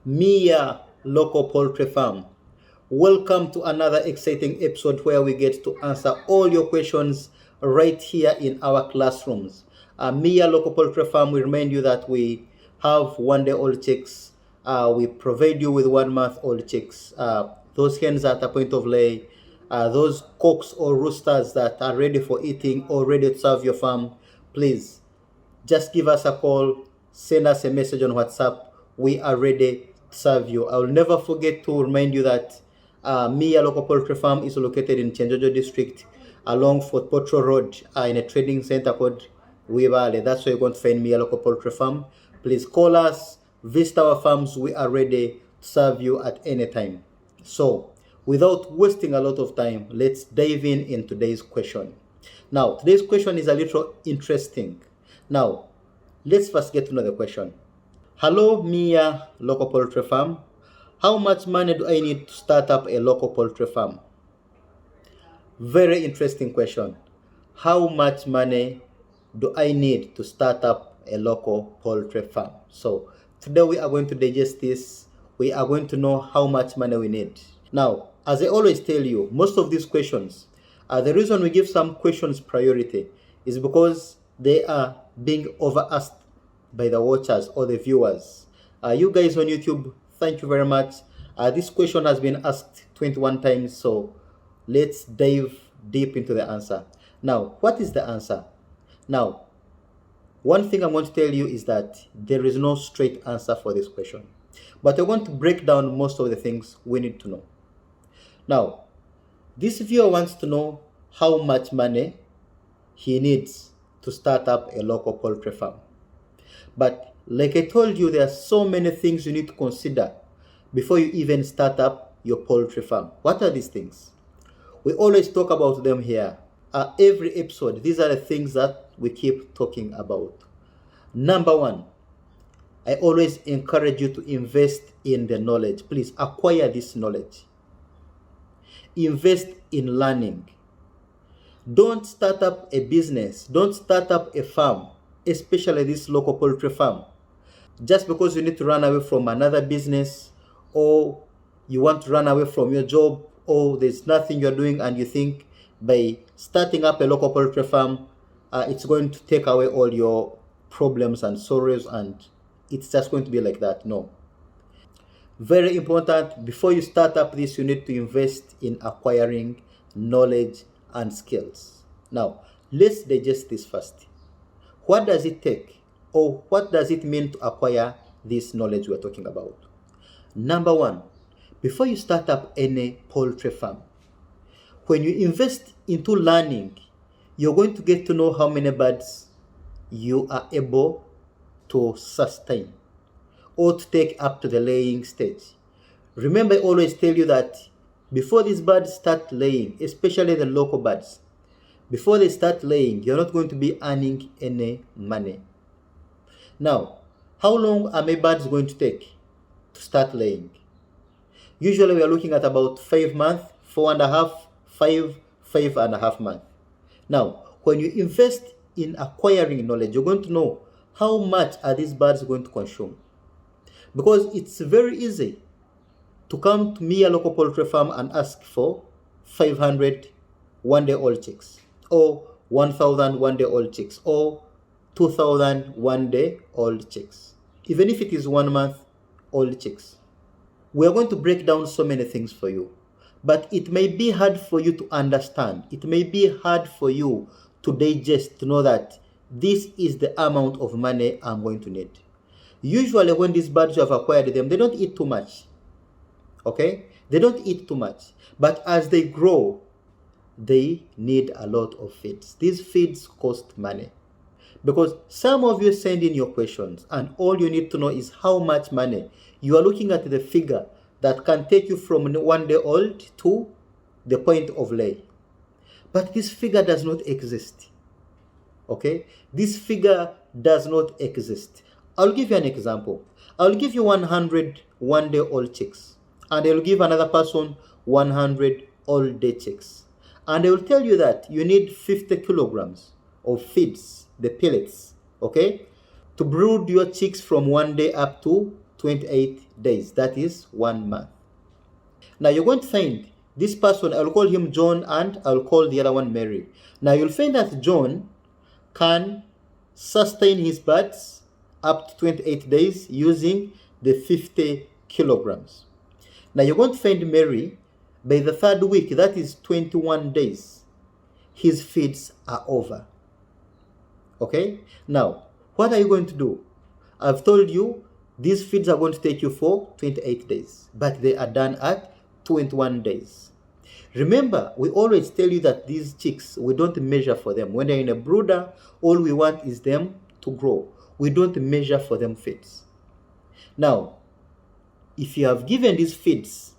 Mia Local Poultry Farm. Welcome to another exciting episode where we get to answer all your questions right here in our classrooms. Mia Local Poultry Farm, we remind you that we have 1 day old chicks. We provide you with 1 month old chicks. Those hens at a point of lay, those cocks or roosters that are ready for eating or ready to serve your farm, please just give us a call, send us a message on WhatsApp. We are ready to serve you. I will never forget to remind you that Mia Local Poultry Farm is located in Chenjojo District along Fort Potro Road in a trading center called Wibale. That's where you're going to find Mia Local Poultry Farm. Please call us, visit our farms. We are ready to serve you at any time. So, without wasting a lot of time, let's dive in today's question. Now, today's question is a little interesting. Now, let's first get to know the question. Hello, Mia Local Poultry Farm. How much money do I need to start up a local poultry farm? Very interesting question. How much money do I need to start up a local poultry farm? So, today we are going to digest this. We are going to know how much money we need. Now, as I always tell you, most of these questions, the reason we give some questions priority is because they are being over asked by the watchers or the viewers. You guys on YouTube, thank you very much. This question has been asked 21 times, so let's dive deep into the answer. Now, what is the answer? Now, one thing I'm going to tell you is that there is no straight answer for this question, but I want to break down most of the things we need to know. Now, this viewer wants to know how much money he needs to start up a local poultry farm. But like I told you, there are so many things you need to consider before you even start up your poultry farm. What are these things? We always talk about them here. Every episode, these are the things that we keep talking about. Number one, I always encourage you to invest in the knowledge. Please acquire this knowledge. Invest in learning. Don't start up a business. Don't start up a farm, especially this local poultry farm, just because you need to run away from another business, or you want to run away from your job, or there's nothing you're doing and you think by starting up a local poultry farm, it's going to take away all your problems and sorrows and it's just going to be like that. No. Very important, before you start up this, you need to invest in acquiring knowledge and skills. Now, let's digest this first. What does it take, or what does it mean to acquire this knowledge we're talking about? Number one, before you start up any poultry farm, when you invest into learning, you're going to get to know how many birds you are able to sustain or to take up to the laying stage. Remember, I always tell you that before these birds start laying, especially the local birds, before they start laying, you're not going to be earning any money. Now, how long are my birds going to take to start laying? Usually we are looking at about 5 months, 4.5, 5.5 months. Now, when you invest in acquiring knowledge, you're going to know how much are these birds going to consume. Because it's very easy to come to me, a local poultry farm, and ask for 500 1-day-old chicks, or 1,000 1-day-old chicks, or 2,000 1-day-old chicks, even if it is 1 month old chicks. We are going to break down so many things for you, but it may be hard for you to understand. It may be hard for you to digest, to know that this is the amount of money I'm going to need. Usually when these birds you have acquired them, they don't eat too much. Okay? They don't eat too much. But as they grow, they need a lot of feeds. These feeds cost money. Because some of you send in your questions and all you need to know is how much money. You are looking at the figure that can take you from 1 day old to the point of lay. But this figure does not exist. Okay? This figure does not exist. I'll give you an example. I'll give you 100 1-day-old chicks, and I'll give another person 100 all-day chicks. And I will tell you that you need 50 kilograms of feeds, the pellets, okay, to brood your chicks from 1 day up to 28 days. That is 1 month. Now you're going to find this person, I'll call him John and I'll call the other one Mary. Now you'll find that John can sustain his birds up to 28 days using the 50 kilograms. Now you're going to find Mary, by the third week, that is 21 days, his feeds are over. Okay? Now, what are you going to do? I've told you these feeds are going to take you for 28 days, but they are done at 21 days. Remember, we always tell you that these chicks, we don't measure for them. When they're in a brooder, all we want is them to grow. We don't measure for them feeds. Now, if you have given these feeds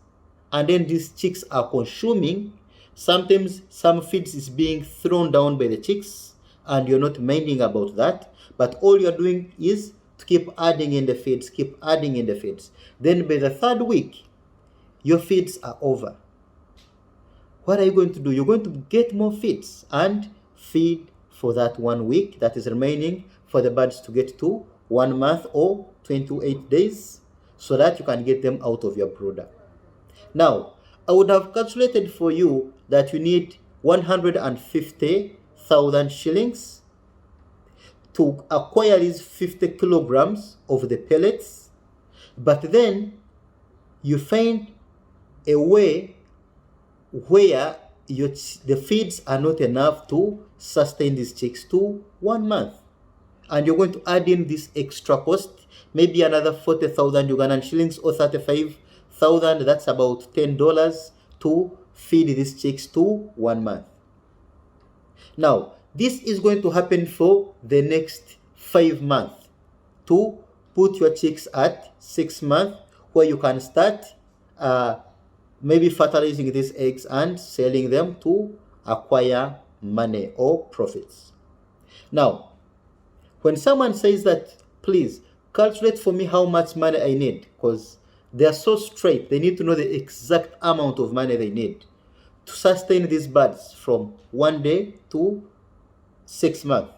and then these chicks are consuming, sometimes some feeds is being thrown down by the chicks and you're not minding about that, but all you're doing is to keep adding in the feeds, keep adding in the feeds. Then by the third week, your feeds are over. What are you going to do? You're going to get more feeds and feed for that 1 week that is remaining for the birds to get to 1 month or 28 days so that you can get them out of your brooder. Now, I would have calculated for you that you need 150,000 shillings to acquire these 50 kilograms of the pellets, but then you find a way where the feeds are not enough to sustain these chicks to 1 month. And you're going to add in this extra cost, maybe another 40,000 Ugandan shillings or 35,000, that's about $10 to feed these chicks to 1 month. Now, this is going to happen for the next 5 months to put your chicks at 6 months, where you can start maybe fertilizing these eggs and selling them to acquire money or profits. Now, when someone says that, please calculate for me how much money I need, because they are so straight, they need to know the exact amount of money they need to sustain these birds from 1 day to 6 months.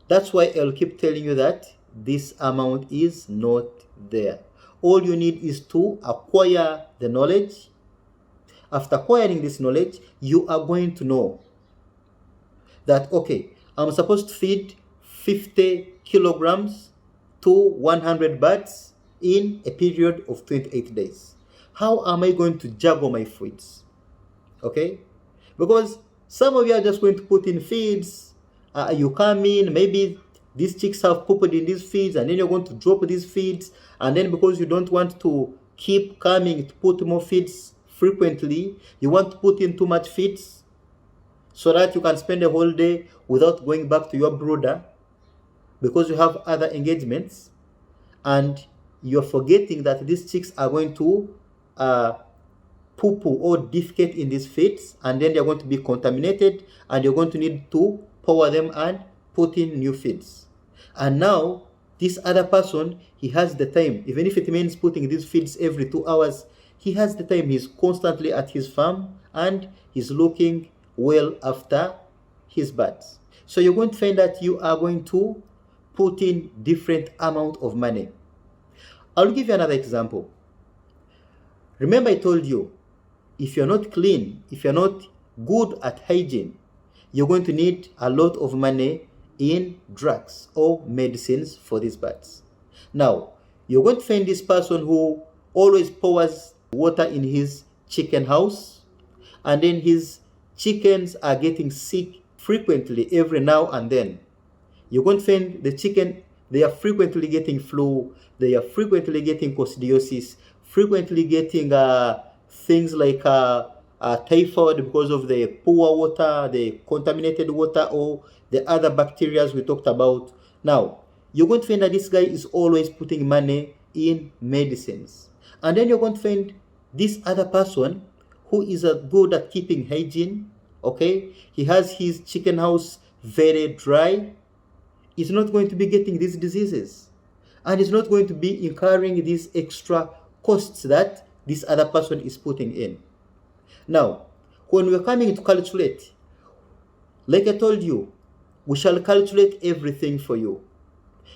That's why I'll keep telling you that this amount is not there. All you need is to acquire the knowledge. After acquiring this knowledge, you are going to know that, okay, I'm supposed to feed 50 kilograms to 100 birds in a period of 28 days. How am I going to juggle my feeds? Okay? Because some of you are just going to put in feeds. You come in, maybe these chicks have pooped in these feeds, and then you're going to drop these feeds. And then because you don't want to keep coming to put more feeds frequently, you want to put in too much feeds so that you can spend a whole day without going back to your brooder because you have other engagements, and you're forgetting that these chicks are going to poo-poo or defecate in these feeds, and then they're going to be contaminated, and you're going to need to power them and put in new feeds. And now this other person, he has the time, even if it means putting these feeds every 2 hours, he has the time. He's constantly at his farm and he's looking well after his birds. So you're going to find that you are going to put in different amount of money. I'll give you another example. Remember I told you, if you're not clean, if you're not good at hygiene, you're going to need a lot of money in drugs or medicines for these birds. Now, you're going to find this person who always pours water in his chicken house, and then his chickens are getting sick frequently every now and then. You're going to find the chicken, they are frequently getting flu, they are frequently getting coccidiosis, frequently getting things like typhoid because of the poor water, the contaminated water, or the other bacteria we talked about. Now, you're going to find that this guy is always putting money in medicines. And then you're going to find this other person who is good at keeping hygiene, okay? He has his chicken house very dry. He's not going to be getting these diseases. And he's not going to be incurring these extra costs that this other person is putting in. Now, when we're coming to calculate, like I told you, we shall calculate everything for you.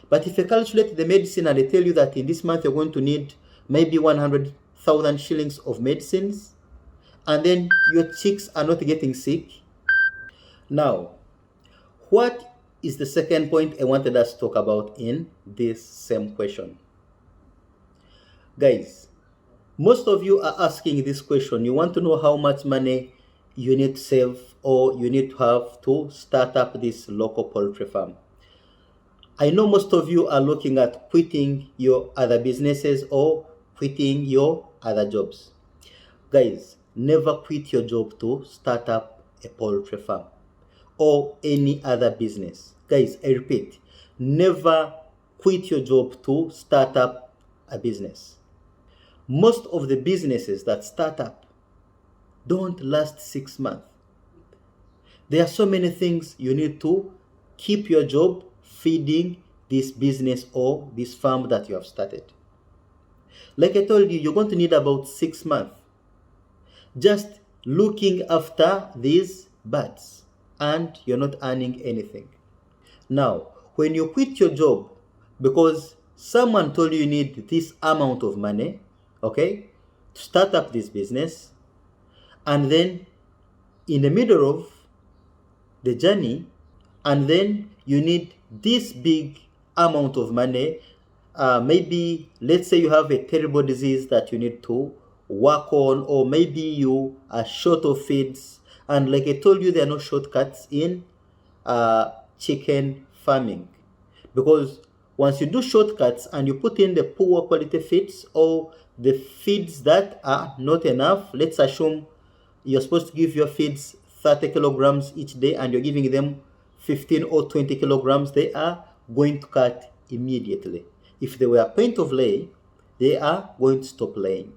But if you calculate the medicine and they tell you that in this month you're going to need maybe 100,000 shillings of medicines, and then your chicks are not getting sick. Now, what is the second point I wanted us to talk about in this same question? Guys, most of you are asking this question. You want to know how much money you need to save or you need to have to start up this local poultry farm. I know most of you are looking at quitting your other businesses or quitting your other jobs. Guys, never quit your job to start up a poultry farm or any other business. Guys, I repeat, never quit your job to start up a business. Most of the businesses that start up don't last 6 months. There are so many things you need to keep your job feeding this business or this farm that you have started. Like I told you, you're going to need about 6 months just looking after these birds, and you're not earning anything. Now, when you quit your job because someone told you need this amount of money, okay, to start up this business, and then in the middle of the journey, and then you need this big amount of money, maybe let's say you have a terrible disease that you need to work on, or maybe you are short of feeds, and like I told you, there are no shortcuts in chicken farming, because once you do shortcuts and you put in the poor quality feeds or the feeds that are not enough, let's assume you're supposed to give your feeds 30 kilograms each day and you're giving them 15 or 20 kilograms, they are going to cut immediately. If they were a point of lay, they are going to stop laying.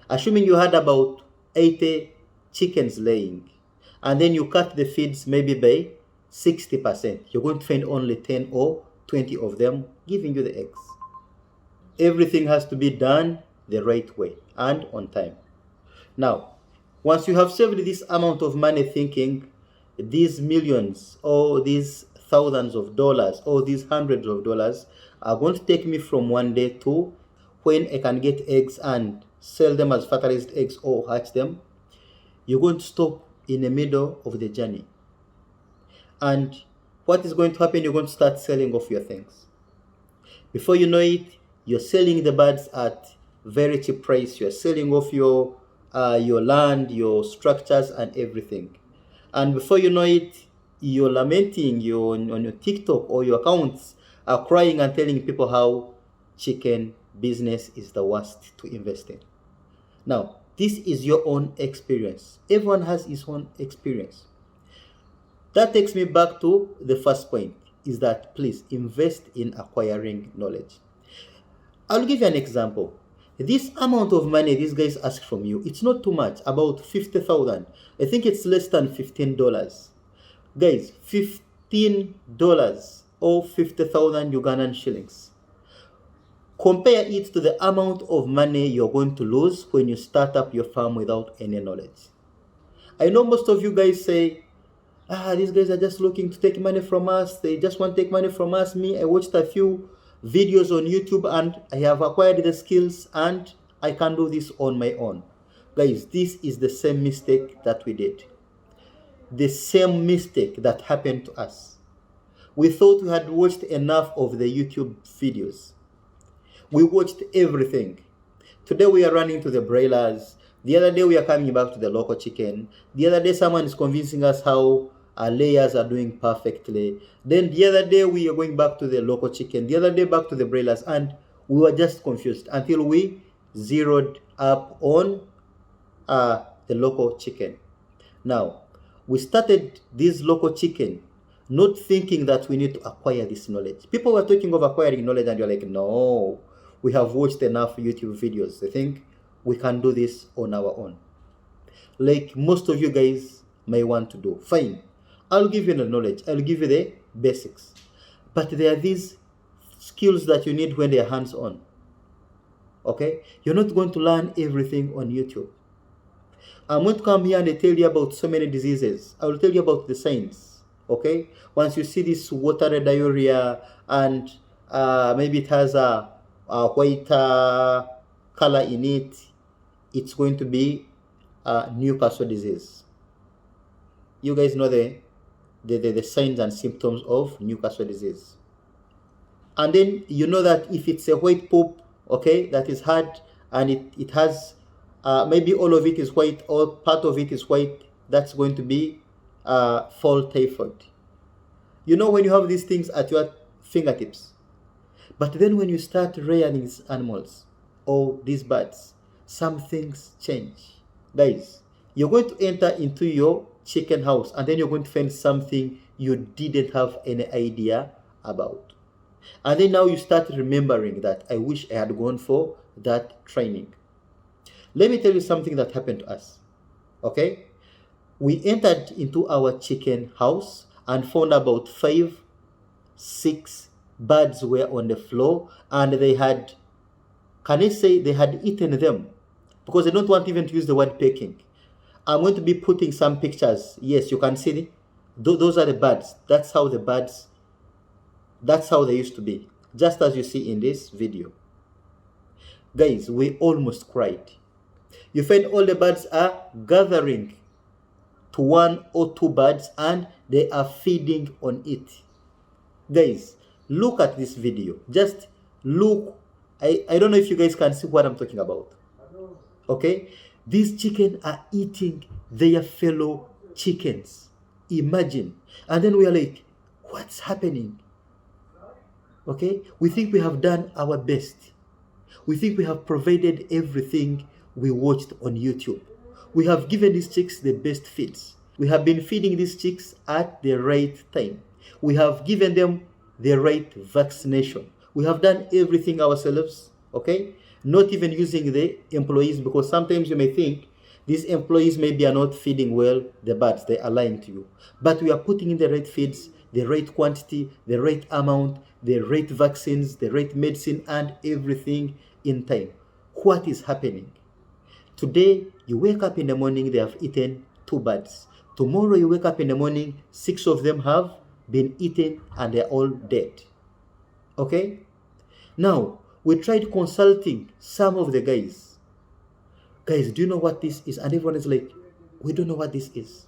Assuming you had about 80 chickens laying, and then you cut the feeds maybe by 60%, you're going to find only 10 or 20 of them giving you the eggs. Everything has to be done the right way and on time. Now, once you have saved this amount of money thinking these millions or these thousands of dollars or these hundreds of dollars are going to take me from one day to when I can get eggs and sell them as fertilized eggs or hatch them, you're going to stop in the middle of the journey. And what is going to happen? You're going to start selling off your things. Before you know it, you're selling the birds at very cheap price. You're selling off your land, your structures, and everything. And before you know it, you're lamenting, you're on your TikTok or your accounts are crying and telling people how chicken business is the worst to invest in. Now, this is your own experience. Everyone has his own experience. That takes me back to the first point, is that please invest in acquiring knowledge. I'll give you an example. This amount of money these guys ask from you, it's not too much, about 50,000. I think it's less than $15. Guys, $15 or 50,000 Ugandan shillings. Compare it to the amount of money you're going to lose when you start up your farm without any knowledge. I know most of you guys say, these guys are just looking to take money from us. They just want to take money from us. Me, I watched a few videos on YouTube and I have acquired the skills and I can do this on my own. Guys, this is the same mistake that we did. The same mistake that happened to us. We thought we had watched enough of the YouTube videos. We watched everything. Today we are running to the broilers. The other day we are coming back to the local chicken. The other day someone is convincing us how our layers are doing perfectly. Then the other day we are going back to the local chicken. The other day back to the broilers, and we were just confused until we zeroed up on the local chicken. Now, we started this local chicken not thinking that we need to acquire this knowledge. People were talking of acquiring knowledge and you're like, no, we have watched enough YouTube videos. I think we can do this on our own. Like most of you guys may want to do. Fine. I'll give you the knowledge. I'll give you the basics. But there are these skills that you need when they're hands-on. Okay? You're not going to learn everything on YouTube. I'm going to come here and tell you about so many diseases. I will tell you about the signs. Okay, once you see this watery diarrhea and maybe it has a white color in it, it's going to be Newcastle disease. You guys know the signs and symptoms of Newcastle disease. And then you know that if it's a white poop, okay, that is hard, and it has maybe all of it is white or part of it is white, that's going to be fall typhoid. You know, when you have these things at your fingertips, but then when you start rearing these animals or these birds, some things change. Guys, you're going to enter into your chicken house and then you're going to find something you didn't have any idea about. And then now you start remembering that I wish I had gone for that training. Let me tell you something that happened to us. Okay? We entered into our chicken house and found about 5, 6 birds were on the floor, and they had, can I say, they had eaten them, because I don't want even to use the word pecking. I'm going to be putting some pictures. Yes, you can see those are the birds. That's how the birds, that's how they used to be, just as you see in this video. Guys, we almost cried. You find all the birds are gathering to 1 or 2 birds and they are feeding on it. Guys, look at this video. Just look. I don't know if you guys can see what I'm talking about. Okay? These chickens are eating their fellow chickens. Imagine. And then we are like, what's happening? Okay? We think we have done our best. We think we have provided everything we watched on YouTube. We have given these chicks the best feeds. We have been feeding these chicks at the right time. We have given them the right vaccination. We have done everything ourselves, okay? Not even using the employees, because sometimes you may think these employees maybe are not feeding well the birds. They are lying to you. But we are putting in the right feeds, the right quantity, the right amount, the right vaccines, the right medicine, and everything in time. What is happening? Today, you wake up in the morning, they have eaten 2 birds. Tomorrow, you wake up in the morning, 6 of them have been eaten and they're all dead. Okay? Now, we tried consulting some of the guys. Guys, do you know what this is? And everyone is like, we don't know what this is.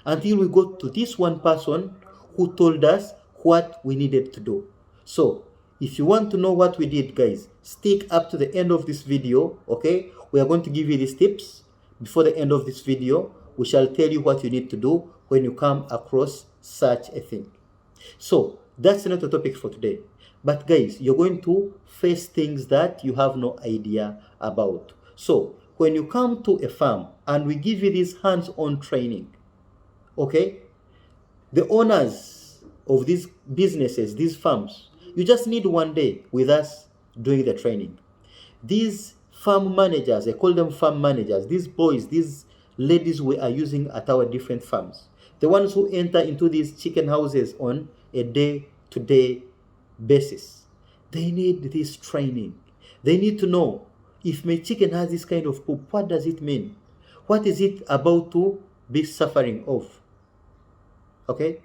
Until we got to this one person who told us what we needed to do. So, if you want to know what we did, guys, stick up to the end of this video, okay? We are going to give you these tips. Before the end of this video, we shall tell you what you need to do when you come across such a thing. So, that's not the topic for today. But guys, you're going to face things that you have no idea about. So, when you come to a farm and we give you this hands-on training, okay? The owners of these businesses, these farms, you just need one day with us doing the training. These farm managers, I call them farm managers, these boys, these ladies we are using at our different farms, the ones who enter into these chicken houses on a day-to-day basis, they need this training. They need to know, if my chicken has this kind of poop, what does it mean? What is it about to be suffering of? Okay?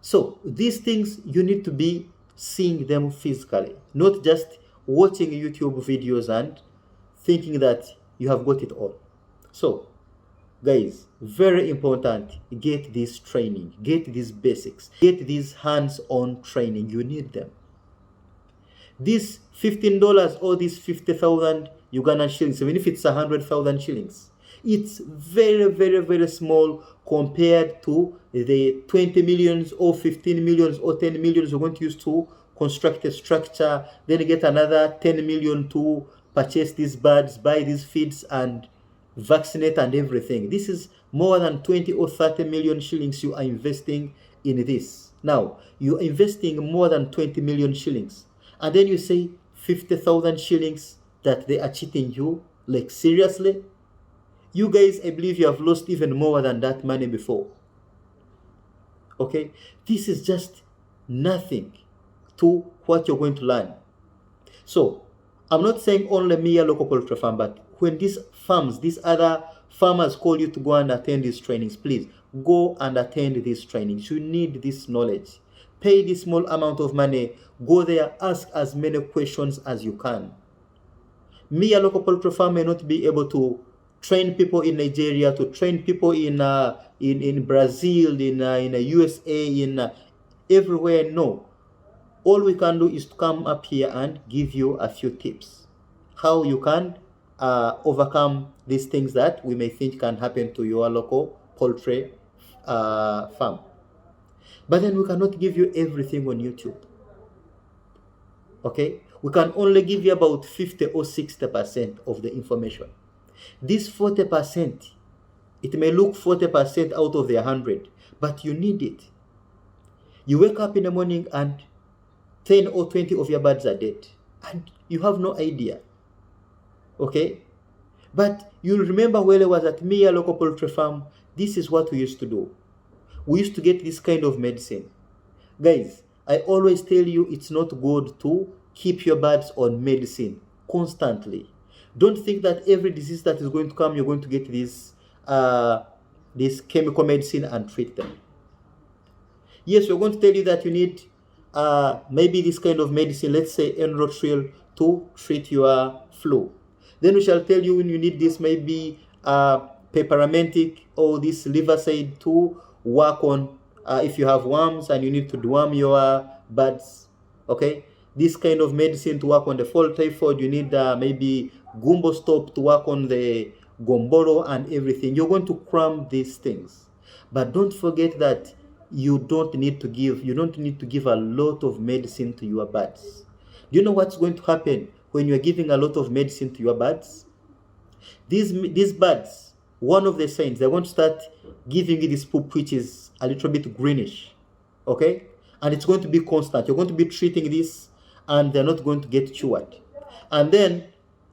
So, these things, you need to be seeing them physically, not just watching YouTube videos and thinking that you have got it all. So, guys, very important, get this training, get these basics, get these hands-on training. You need them. This $15 or this 50,000 Ugandan shillings, even if it's 100,000 shillings, it's very, very, very small compared to the 20 millions or 15 millions or 10 millions you're going to use to construct a structure, then get another 10 million to purchase these birds, buy these feeds and vaccinate and everything. This is more than 20 or 30 million shillings you are investing in this. Now, you're investing more than 20 million shillings. And then you say 50,000 shillings that they are cheating you. Like, seriously? You guys, I believe you have lost even more than that money before. Okay? This is just nothing to what you're going to learn. So, I'm not saying only me a local poultry farm, but when these farms, these other farmers call you to go and attend these trainings, please go and attend these trainings. You need this knowledge. Pay this small amount of money. Go there, ask as many questions as you can. Me, a local poultry farm, may not be able to train people in Nigeria, to train people in Brazil, in USA, in everywhere. No. All we can do is to come up here and give you a few tips how you can overcome these things that we may think can happen to your local poultry farm. But then we cannot give you everything on YouTube. Okay? We can only give you about 50 or 60% of the information. This 40%, it may look 40% out of the 100, but you need it. You wake up in the morning and 10 or 20 of your birds are dead, and you have no idea. Okay? But you'll remember when I was at Mia Local Poultry Farm, this is what we used to do. We used to get this kind of medicine. Guys, I always tell you it's not good to keep your birds on medicine constantly. Don't think that every disease that is going to come, you're going to get this chemical medicine and treat them. Yes, we're going to tell you that you need maybe this kind of medicine, let's say Enrotril, to treat your flu. Then we shall tell you when you need this maybe pepperamentic or this Liversaid to work on if you have worms and you need to deworm your birds. Okay, this kind of medicine to work on the fall typhoid. You need maybe Gumbo Stop to work on the Gomboro and everything. You're going to cram these things, but don't forget that you don't need to give a lot of medicine to your birds. Do you know what's going to happen when you're giving a lot of medicine to your birds? These birds, one of the signs, they're going to start giving you this poop which is a little bit greenish. Okay? And it's going to be constant. You're going to be treating this and they're not going to get cured. And then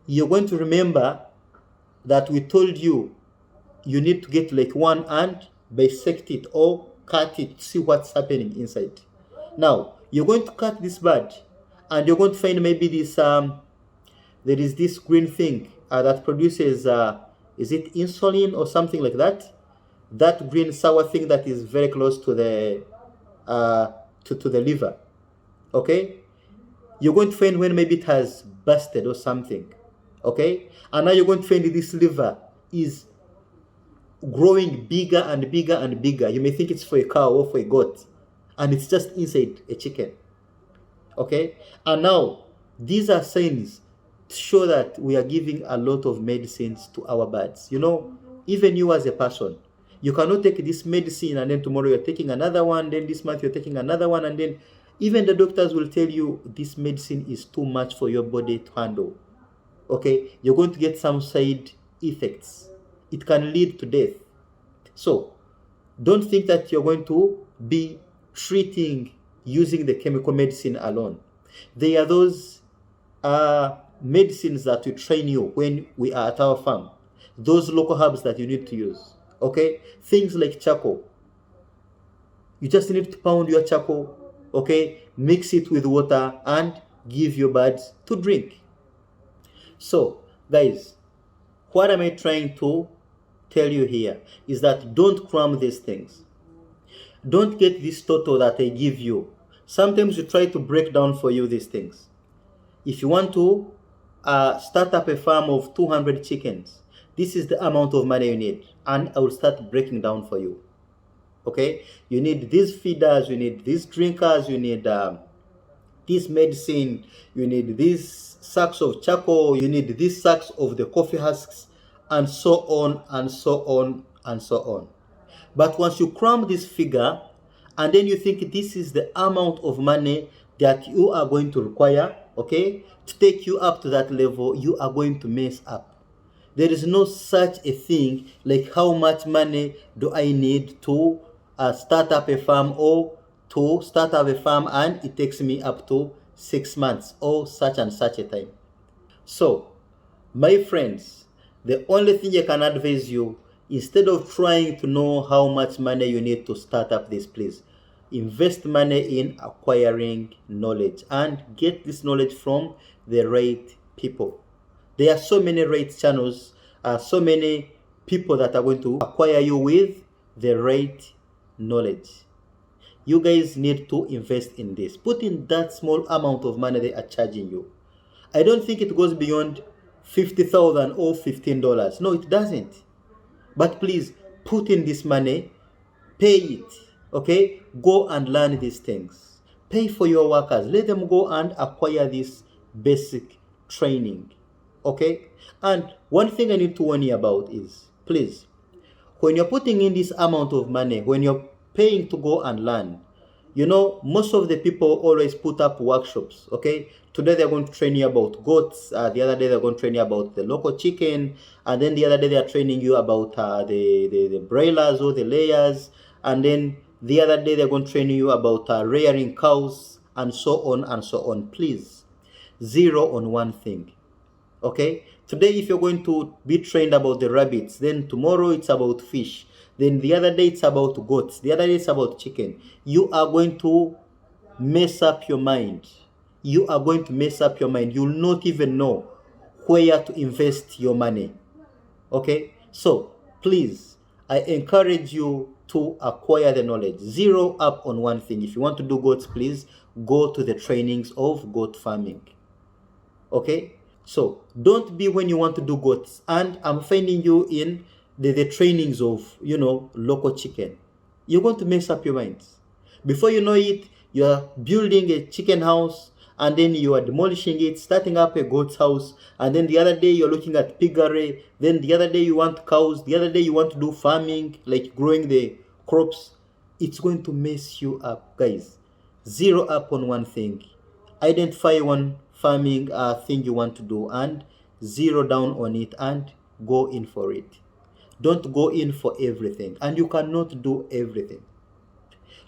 you're going to remember that we told you need to get like one and bisect it or cut it to see what's happening inside. Now, you're going to cut this bird and you're going to find maybe this, there is this green thing that produces, is it insulin or something like that? That green sour thing that is very close to the, to the liver. Okay? You're going to find when maybe it has busted or something. Okay? And now you're going to find this liver is growing bigger and bigger and bigger. You may think it's for a cow or for a goat, and it's just inside a chicken. Okay? And now these are signs to show that we are giving a lot of medicines to our birds. You know, even you as a person, you cannot take this medicine and then tomorrow you're taking another one, then this month you're taking another one, and then even the doctors will tell you this medicine is too much for your body to handle. Okay? You're going to get some side effects. It can lead to death. So, don't think that you're going to be treating using the chemical medicine alone. There are those medicines that we train you when we are at our farm. Those local herbs that you need to use. Okay? Things like charcoal. You just need to pound your charcoal. Okay? Mix it with water and give your birds to drink. So, guys, what am I trying to tell you here is that don't cram these things. Don't get this total that I give you. Sometimes you try to break down for you these things. If you want to start up a farm of 200 chickens, this is the amount of money you need, and I will start breaking down for you. Okay? You need these feeders, you need these drinkers, you need this medicine, you need these sacks of charcoal, you need these sacks of the coffee husks, and so on and so on and so on. But once you cram this figure and then you think this is the amount of money that you are going to require, okay, to take you up to that level, you are going to mess up. There is no such a thing like how much money do I need to start up a farm, or to start up a farm and it takes me up to 6 months or such and such a time. So, my friends, the only thing I can advise you, instead of trying to know how much money you need to start up this, please invest money in acquiring knowledge and get this knowledge from the right people. There are so many right channels, so many people that are going to acquire you with the right knowledge. You guys need to invest in this. Put in that small amount of money they are charging you. I don't think it goes beyond 50,000 or $15. No, it doesn't. But please put in this money, pay it. Okay? Go and learn these things. Pay for your workers. Let them go and acquire this basic training. Okay? And one thing I need to warn you about is, please, when you're putting in this amount of money, when you're paying to go and learn, most of the people always put up workshops. Okay, today they're going to train you about goats, the other day they're going to train you about the local chicken, and then the other day they're training you about the broilers or the layers, and then the other day they're going to train you about rearing cows, and so on and so on. Please zero on one thing. Okay, today if you're going to be trained about the rabbits, then tomorrow it's about fish, then the other day it's about goats, the other day it's about chicken. You are going to mess up your mind. You are going to mess up your mind. You'll not even know where to invest your money. Okay, so please, I encourage you to acquire the knowledge. Zero up on one thing. If you want to do goats, please go to the trainings of goat farming. Okay, so don't be when you want to do goats and I'm finding you in the trainings of local chicken. You're going to mess up your minds. Before you know it, you're building a chicken house, and then you are demolishing it, starting up a goat's house, and then the other day you're looking at piggery, then the other day you want cows, the other day you want to do farming, like growing the crops. It's going to mess you up, guys. Zero up on one thing. Identify one farming thing you want to do and zero down on it and go in for it. Don't go in for everything, and you cannot do everything.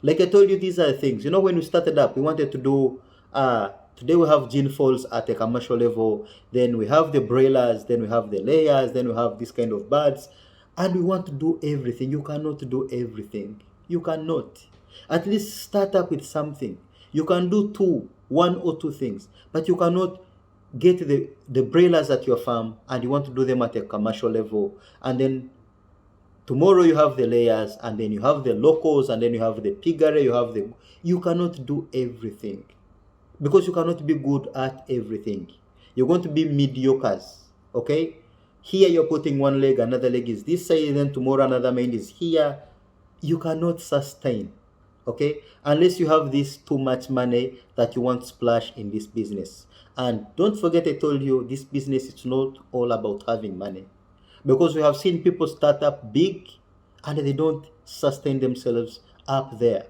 Like I told you, these are the things. When we started up, we wanted to do today we have gene falls at a commercial level, then we have the broilers, then we have the layers, then we have this kind of birds, and we want to do everything. You cannot do everything. You cannot. At least start up with something. You can do one or two things, but you cannot get the broilers at your farm and you want to do them at a commercial level, and then tomorrow you have the layers, and then you have the locals, and then you have the piggery, you cannot do everything, because you cannot be good at everything. You're going to be mediocres. Okay, here you're putting one leg, another leg is this side, then tomorrow another main is here. You cannot sustain. Okay, unless you have this too much money that you want to splash in this business. And don't forget, I told you, this business is not all about having money, because we have seen people start up big and they don't sustain themselves up there.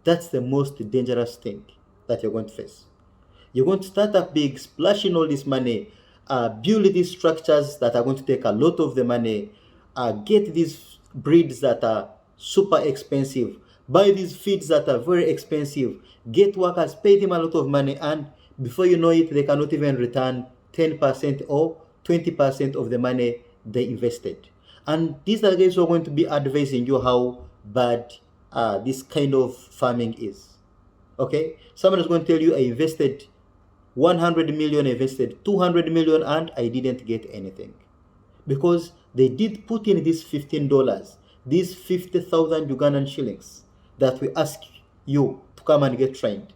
That's the most dangerous thing that you're going to face. You're going to start up big, splashing all this money, build these structures that are going to take a lot of the money, get these breeds that are super expensive, buy these feeds that are very expensive, get workers, pay them a lot of money, and before you know it, they cannot even return 10% or 20% of the money they invested. And these are the guys who are going to be advising you how bad this kind of farming is. Okay, someone is going to tell you, I invested 100 million, I invested 200 million, and I didn't get anything, because they did put in this $15, these 50,000 Ugandan shillings that we ask you to come and get trained.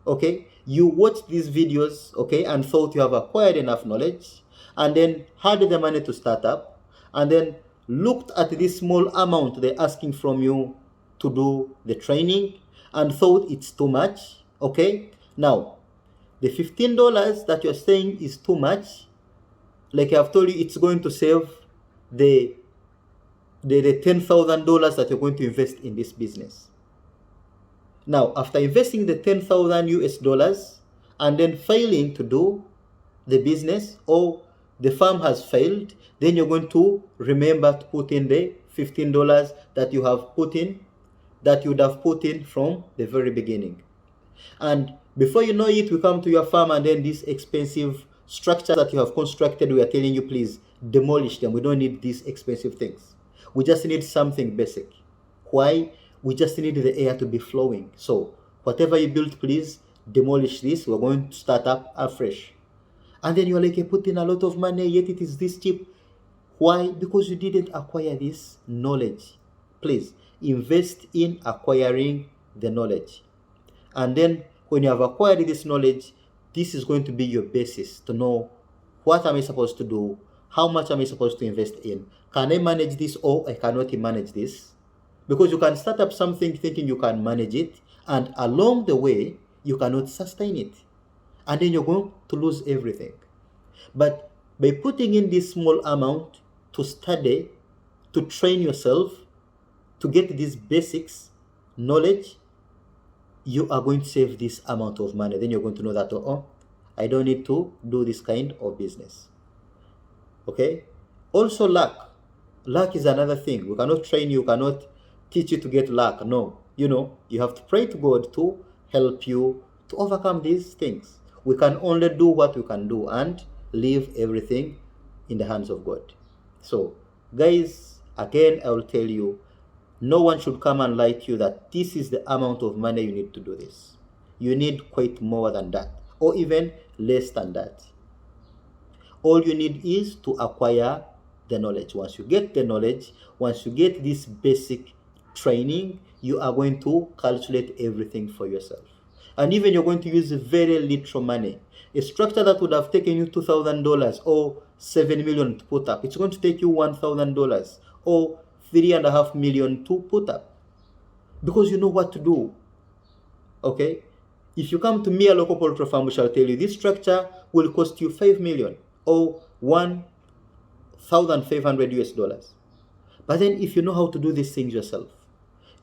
Okay, you watched these videos, okay, and thought you have acquired enough knowledge, and then had the money to start up, and then looked at this small amount they're asking from you to do the training and thought it's too much. Okay, now the $15 that you're saying is too much, like I've told you, it's going to save the $10,000 that you're going to invest in this business. Now, after investing the 10,000 US dollars and then failing to do the business, or the farm has failed, then you're going to remember to put in the $15 that you have put in, that you would have put in from the very beginning. And before you know it, we come to your farm, and then these expensive structures that you have constructed, we are telling you, please demolish them. We don't need these expensive things. We just need something basic. Why? We just need the air to be flowing. So whatever you built, please demolish this. We're going to start up afresh. And then you're like, I put in a lot of money, yet it is this cheap. Why? Because you didn't acquire this knowledge. please invest in acquiring the knowledge. And then when you have acquired this knowledge, this is going to be your basis to know, what am I supposed to do? How much am I supposed to invest in? Can I manage this, or I cannot manage this? Because you can start up something thinking you can manage it, and along the way, you cannot sustain it. And then you're going to lose everything. But by putting in this small amount to study, to train yourself, to get these basics knowledge, you are going to save this amount of money. Then you're going to know that, oh, I don't need to do this kind of business. Okay? Also, luck. Luck is another thing. We cannot train you, cannot teach you to get luck. No. You have to pray to God to help you to overcome these things. We can only do what we can do and leave everything in the hands of God. So, guys, again, I will tell you, no one should come and lie to you that this is the amount of money you need to do this. You need quite more than that, or even less than that. All you need is to acquire the knowledge. Once you get the knowledge, once you get this basic training, you are going to calculate everything for yourself. And even you're going to use very little money. A structure that would have taken you $2,000 or $7 million to put up, it's going to take you $1,000 or $3.5 million to put up, because you know what to do. Okay? If you come to me, a local poultry farm, we shall tell you this structure will cost you $5 million or $1,500. But then if you know how to do these things yourself,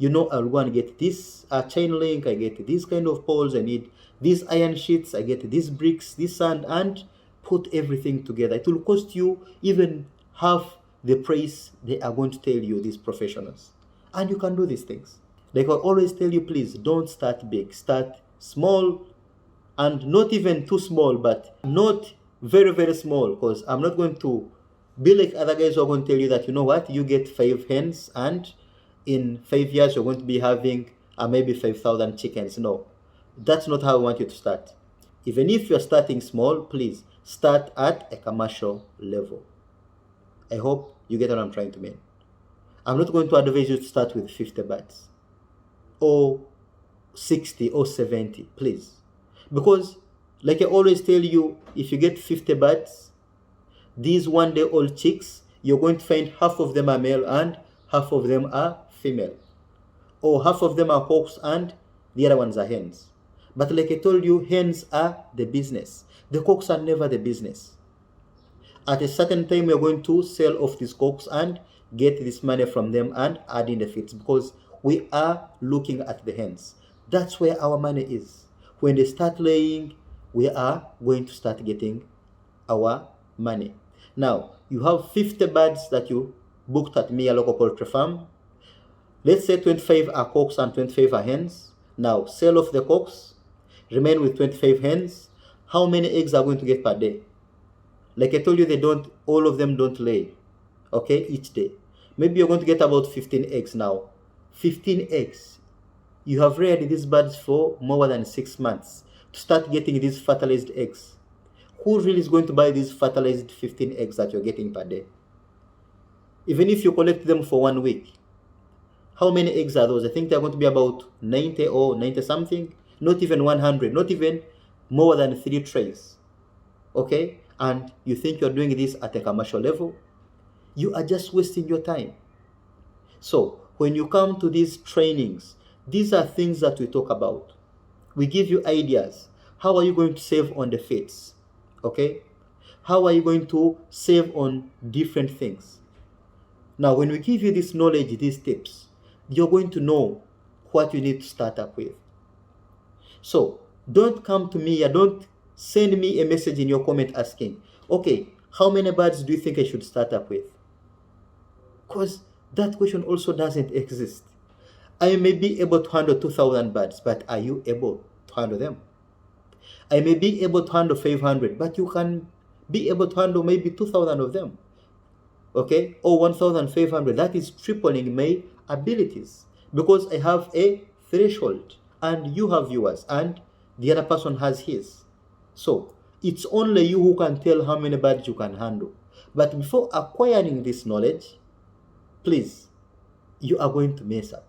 I'll go and get this chain link, I get these kind of poles, I need these iron sheets, I get these bricks, this sand, and put everything together. It will cost you even half the price they are going to tell you, these professionals. And you can do these things. Like I always tell you, please don't start big. Start small, and not even too small, but not very, very small, because I'm not going to be like other guys who are going to tell you that, you get 5 hens and in 5 years you're going to be having maybe 5,000 chickens. No, that's not how I want you to start. Even if you're starting small, please start at a commercial level. I hope you get what I'm trying to mean. I'm not going to advise you to start with 50 birds or 60 or 70, please. Because like I always tell you, if you get 50 birds, these one-day-old chicks, you're going to find half of them are male and half of them are female. Or half of them are cocks and the other ones are hens. But like I told you, hens are the business. The cocks are never the business. At a certain time, we're going to sell off these cocks and get this money from them and add in the feeds, because we are looking at the hens. That's where our money is. When they start laying, we are going to start getting our money. Now, you have 50 birds that you booked at me, a local poultry farm. Let's say 25 are cocks and 25 are hens. Now, sell off the cocks, remain with 25 hens. How many eggs are going to get per day? Like I told you, all of them don't lay, okay, each day. Maybe you're going to get about 15 eggs now. 15 eggs. You have reared these birds for more than 6 months to start getting these fertilized eggs. Who really is going to buy these fertilized 15 eggs that you're getting per day? Even if you collect them for 1 week, how many eggs are those? I think they're going to be about 90 or 90 something, not even 100, not even more than 3 trays. Okay? And you think you're doing this at a commercial level? You are just wasting your time. So, when you come to these trainings, these are things that we talk about. We give you ideas. How are you going to save on the feeds? Okay? How are you going to save on different things? Now, when we give you this knowledge, these tips, you're going to know what you need to start up with. So, don't come to me, don't send me a message in your comment asking, okay, how many birds do you think I should start up with? Because that question also doesn't exist. I may be able to handle 2,000 birds, but are you able to handle them? I may be able to handle 500, but you can be able to handle maybe 2,000 of them. Okay? Or 1,500. That is tripling my abilities, because I have a threshold and you have yours and the other person has his. So it's only you who can tell how many birds you can handle. But before acquiring this knowledge, please, you are going to mess up.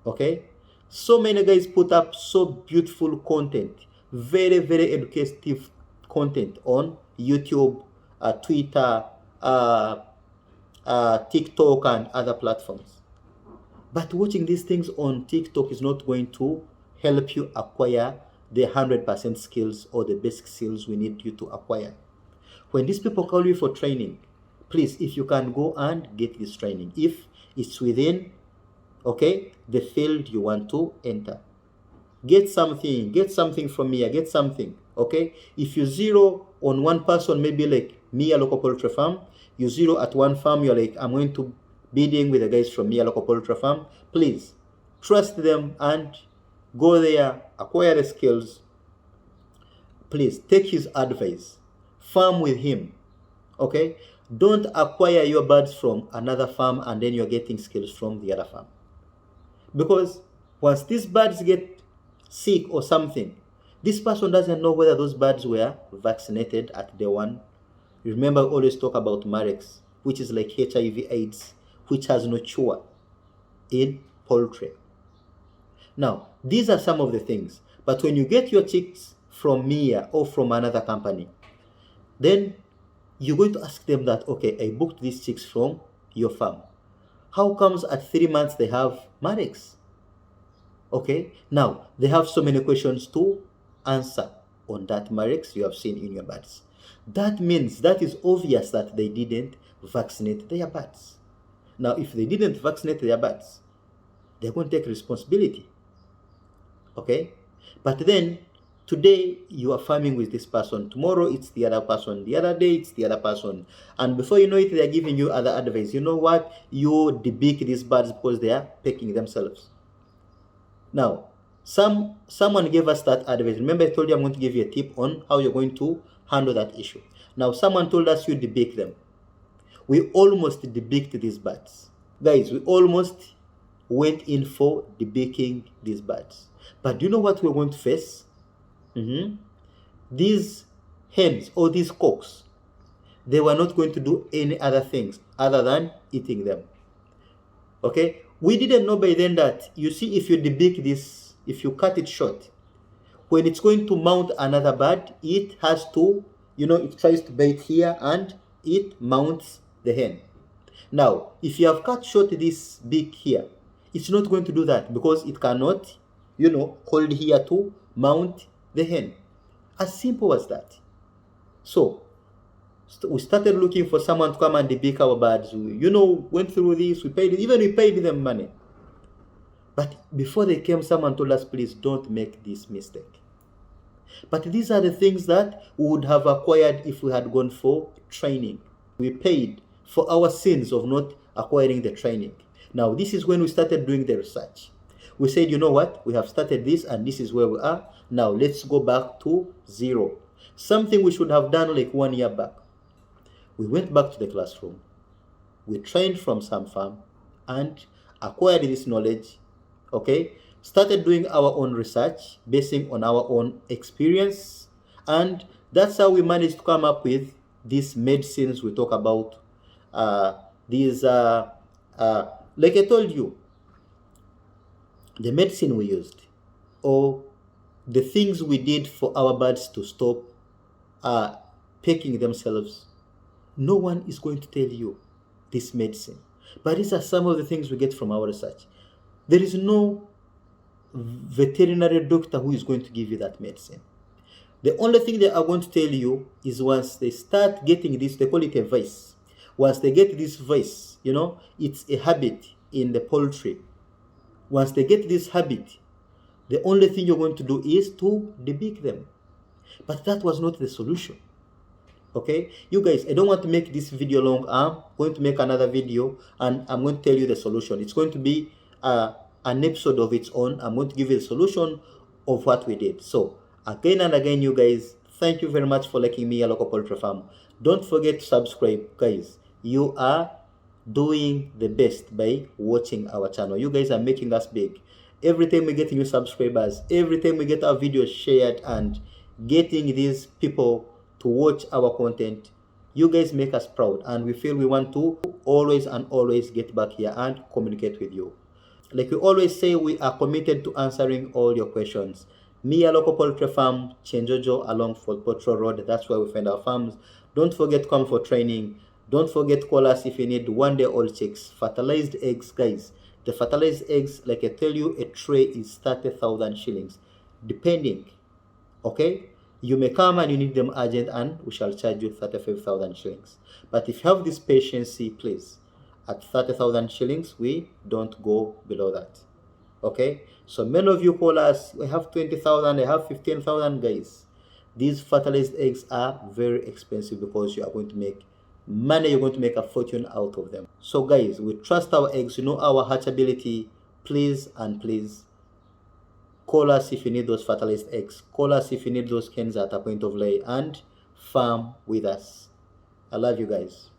Okay, so many guys put up so beautiful content, very very educative content on YouTube, Twitter, TikTok and other platforms. But watching these things on TikTok is not going to help you acquire the 100% skills or the basic skills we need you to acquire. When these people call you for training, please, if you can go and get this training, if it's within, okay, the field you want to enter, get something from me, get something. Okay, if you zero on one person, maybe like me, a Local Poultry Farm, you zero at one farm, you're like, I'm going to bidding with the guys from me, a Local Poultry Farm. Please trust them and go there, acquire the skills. Please take his advice, farm with him. Okay, don't acquire your birds from another farm and then you're getting skills from the other farm, because once these birds get sick or something, this person doesn't know whether those birds were vaccinated at day one. Remember, we always talk about Marex, which is like HIV/AIDS, which has no cure in poultry. Now, these are some of the things. But when you get your chicks from me or from another company, then you're going to ask them that, okay, I booked these chicks from your farm. How comes at 3 months they have Marex? Okay, now they have so many questions to answer on that Marex you have seen in your birds. That means that is obvious that they didn't vaccinate their birds. Now, if they didn't vaccinate their birds, they're going to take responsibility. Okay, but then today you are farming with this person, tomorrow it's the other person, the other day it's the other person, and before you know it, they're giving you other advice. You know what? You debeak these birds because they are pecking themselves. Now, someone gave us that advice. Remember, I told you I'm going to give you a tip on how you're going to handle that issue. Now, someone told us you debake them. We almost debaked these birds. Guys, we almost went in for debaking these birds. But do you know what we're going to face? These hens or these cocks, they were not going to do any other things other than eating them. Okay, we didn't know by then that, you see, if you debake this, if you cut it short, when it's going to mount another bird, it has to, it tries to bite here and it mounts the hen. Now, if you have cut short this beak here, it's not going to do that because it cannot, hold here to mount the hen. As simple as that. So, we started looking for someone to come and debake our birds. We, went through this. We paid them money. But before they came, someone told us, please don't make this mistake. But these are the things that we would have acquired if we had gone for training. We paid for our sins of not acquiring the training. Now, this is when we started doing the research. We said, you know what? We have started this and this is where we are. Now, let's go back to zero. Something we should have done like 1 year back. We went back to the classroom. We trained from some farm and acquired this knowledge. Okay? Started doing our own research, basing on our own experience. And that's how we managed to come up with these medicines we talk about. Like I told you, the medicine we used, or the things we did for our birds to stop pecking themselves, no one is going to tell you this medicine. But these are some of the things we get from our research. There is no veterinary doctor who is going to give you that medicine. The only thing they are going to tell you is once they start getting this, they call it a vice. Once they get this vice, it's a habit in the poultry. Once they get this habit, the only thing you're going to do is to debake them. But that was not the solution. Okay, you guys, I don't want to make this video long. I'm going to make another video and I'm going to tell you the solution. It's going to be an episode of its own. I'm going to give you the solution of what we did. So again and again, you guys, thank you very much for liking me, a Local Poultry Farm. Don't forget to subscribe, guys. You are doing the best by watching our channel. You guys are making us big. Every time we get new subscribers, every time we get our videos shared and getting these people to watch our content, You guys make us proud, and we feel we want to always and always get back here and communicate with you. Like we always say, we are committed to answering all your questions. Me, a Local Poultry Farm, Chenjojo along Fort Potro Road. That's where we find our farms. Don't forget to come for training. Don't forget to call us if you need 1-day old chicks. Fertilized eggs, guys. The fertilized eggs, like I tell you, a tray is 30,000 shillings, depending. Okay, you may come and you need them urgent, and we shall charge you 35,000 shillings. But if you have this patience, please, at 30,000 shillings, we don't go below that. Okay, so many of you call us, we have 20,000, I have 15,000, guys. These fertilized eggs are very expensive because you are going to make money, you're going to make a fortune out of them. So guys, we trust our eggs, you know our hatchability. Please and please call us if you need those fertilized eggs. Call us if you need those hens at a point of lay, and farm with us. I love you guys.